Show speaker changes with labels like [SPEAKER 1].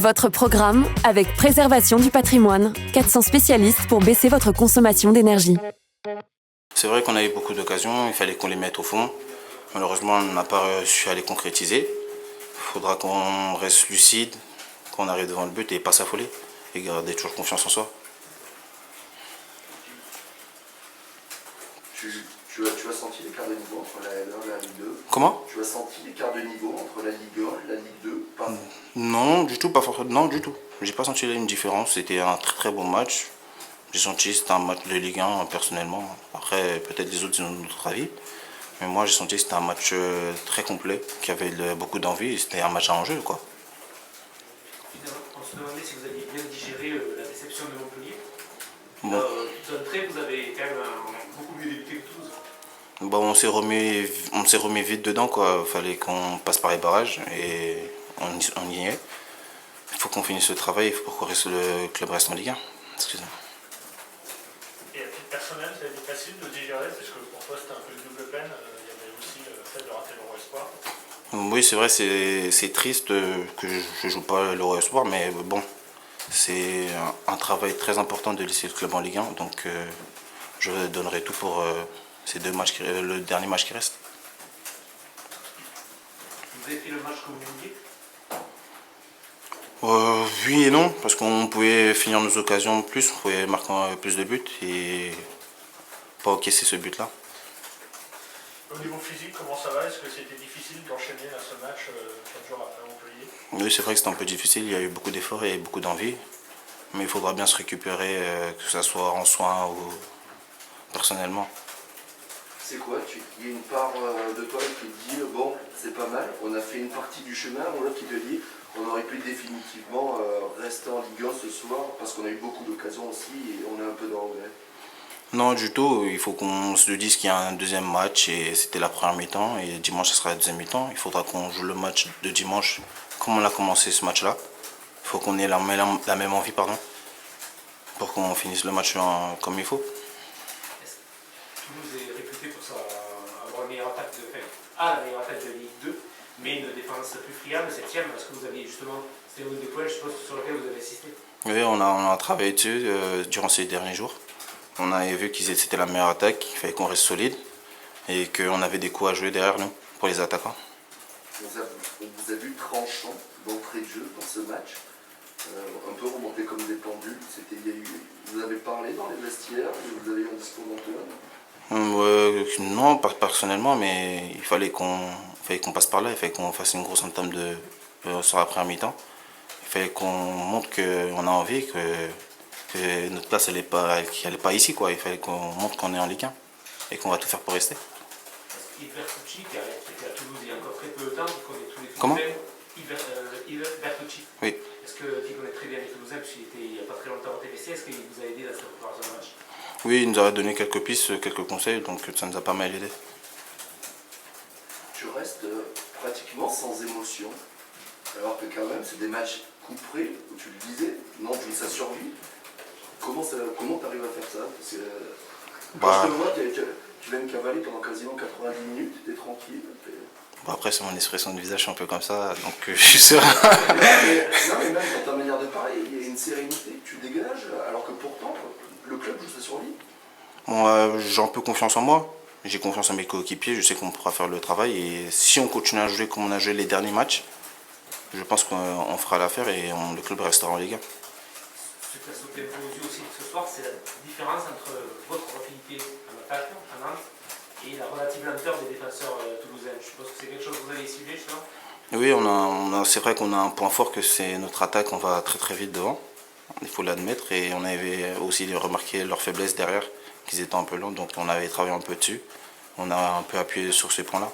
[SPEAKER 1] Votre programme avec Préservation du patrimoine. 400 spécialistes pour baisser votre consommation d'énergie.
[SPEAKER 2] C'est vrai qu'on a eu beaucoup d'occasions, il fallait qu'on les mette au fond. Malheureusement, on n'a pas réussi à les concrétiser. Il faudra qu'on reste lucide, qu'on arrive devant le but et pas s'affoler. Et garder toujours confiance en soi.
[SPEAKER 3] Tu as senti l'écart de niveau entre la L1 et la Ligue 2?
[SPEAKER 2] Comment?
[SPEAKER 3] Tu as senti l'écart de niveau entre la Ligue 1 et la Ligue 2? Pas.
[SPEAKER 2] Non, du tout, pas forcément. Non, du tout. J'ai pas senti une différence. C'était un très très bon match. J'ai senti que c'était un match de Ligue 1 personnellement. Après, peut-être les autres ils ont d'autres avis. Mais moi, j'ai senti que c'était un match très complet, qui avait beaucoup d'envie. C'était un match à enjeu, quoi.
[SPEAKER 4] On se demandait si vous aviez bien digéré la déception de Montpellier.
[SPEAKER 2] Bon.
[SPEAKER 4] D'entrée, vous avez quand même beaucoup mieux débuté que Toulouse.
[SPEAKER 2] Bon, on s'est remis vite dedans, quoi. Il fallait qu'on passe par les barrages et on y est. Il faut qu'on finisse le travail pour que le club reste en Ligue 1. Excusez-moi.
[SPEAKER 4] Et à titre personnel, ça a été facile de digérer, parce que pour toi c'était un peu une double peine. Il y avait aussi le fait de rater l'Euro Espoir.
[SPEAKER 2] Oui, c'est vrai, c'est triste que je ne joue pas l'Euro Espoir, mais bon, c'est un travail très important de laisser le club en Ligue 1, donc je donnerai tout pour ces deux matchs, le dernier match qui reste.
[SPEAKER 4] Vous avez fait le match comme vous vouliez?
[SPEAKER 2] Oui et non, parce qu'on pouvait finir nos occasions plus, on pouvait marquer plus de buts et pas encaisser ce but-là.
[SPEAKER 4] Au niveau physique, comment ça va? Est-ce que c'était difficile d'enchaîner là, ce match 4 jours après Montpellier?
[SPEAKER 2] Oui, c'est vrai que c'était un peu difficile, il y a eu beaucoup d'efforts et beaucoup d'envie, mais il faudra bien se récupérer, que ce soit en soins ou personnellement.
[SPEAKER 3] C'est quoi? Il y a une part de toi qui te dit bon, c'est pas mal, on a fait une partie du chemin, ou l'autre qui te dit on aurait pu définitivement rester en Ligue 1 ce soir parce qu'on a eu beaucoup d'occasions aussi et on est un peu dans le regret.
[SPEAKER 2] Non, du tout, il faut qu'on se dise qu'il y a un deuxième match et c'était la première mi-temps et dimanche ce sera la deuxième mi-temps. Il faudra qu'on joue le match de dimanche comme on a commencé ce match-là. Il faut qu'on ait la même envie, pour qu'on finisse le match comme il faut.
[SPEAKER 4] Toulouse est réputé pour avoir la meilleure attaque la meilleure attaque de Ligue 2, mais une défense plus friable, 7ème. Est-ce que vous aviez justement, c'était une des points, je suppose, sur lequel vous avez insisté?
[SPEAKER 2] Oui, on a travaillé dessus durant ces derniers jours. On avait vu que c'était la meilleure attaque, qu'il fallait qu'on reste solide et qu'on avait des coups à jouer derrière nous pour les attaquants.
[SPEAKER 3] On vous a vu tranchant d'entrée de jeu dans ce match, un peu remonté comme des pendules. Vous avez parlé dans les vestiaires, vous avez eu un discours d'Antoine?
[SPEAKER 2] Non, pas personnellement, mais il fallait qu'on passe par là, il fallait qu'on fasse une grosse entame sur la première mi-temps. Il fallait qu'on montre qu'on a envie, que notre place elle n'est pas ici, quoi. Il fallait qu'on montre qu'on est en Ligue 1 et qu'on va tout faire pour rester.
[SPEAKER 4] Yves Bertucci, qui était à Toulouse il y a encore très peu de temps, qui connaît tous les Toulousains.
[SPEAKER 2] Comment?
[SPEAKER 4] Yves Bertucci.
[SPEAKER 2] Oui.
[SPEAKER 4] Est-ce qu'il connaît très bien les Toulousains, puisqu'il était il n'y a pas très longtemps au TVC, est-ce qu'il vous a aidé dans cette préparation de match?
[SPEAKER 2] Oui, il nous a donné quelques pistes, quelques conseils, donc ça nous a pas mal aidé.
[SPEAKER 3] Tu restes pratiquement sans émotion, alors que quand même c'est des matchs couperés où tu le disais, non, ça survit. Comment tu arrives à faire ça? Parce que quand je te vois, tu viens de cavaler pendant quasiment 90 minutes, tu es tranquille.
[SPEAKER 2] Bon, après, c'est mon expression de visage, je suis un peu comme ça, donc je suis serein.
[SPEAKER 3] Non, mais même dans ta manière de parler, il y a une sérénité que tu dégages, alors que pourtant, le club joue sa survie.
[SPEAKER 2] Bon, j'ai un peu confiance en moi, j'ai confiance en mes coéquipiers, je sais qu'on pourra faire le travail et si on continue à jouer comme on a joué les derniers matchs, je pense qu'on fera l'affaire et le club restera en Ligue 1.
[SPEAKER 4] Ce qui a sauté aux yeux aussi ce soir, c'est la différence entre votre rapidité en attaque, à Nantes, et la relative lenteur des défenseurs toulousains. Je suppose que c'est quelque chose que vous avez ciblé, justement?
[SPEAKER 2] Oui, c'est vrai qu'on a un point fort que c'est notre attaque, on va très très vite devant, il faut l'admettre, et on avait aussi remarqué leur faiblesse derrière, qu'ils étaient un peu lents, donc on avait travaillé un peu dessus, on a un peu appuyé sur ces points-là.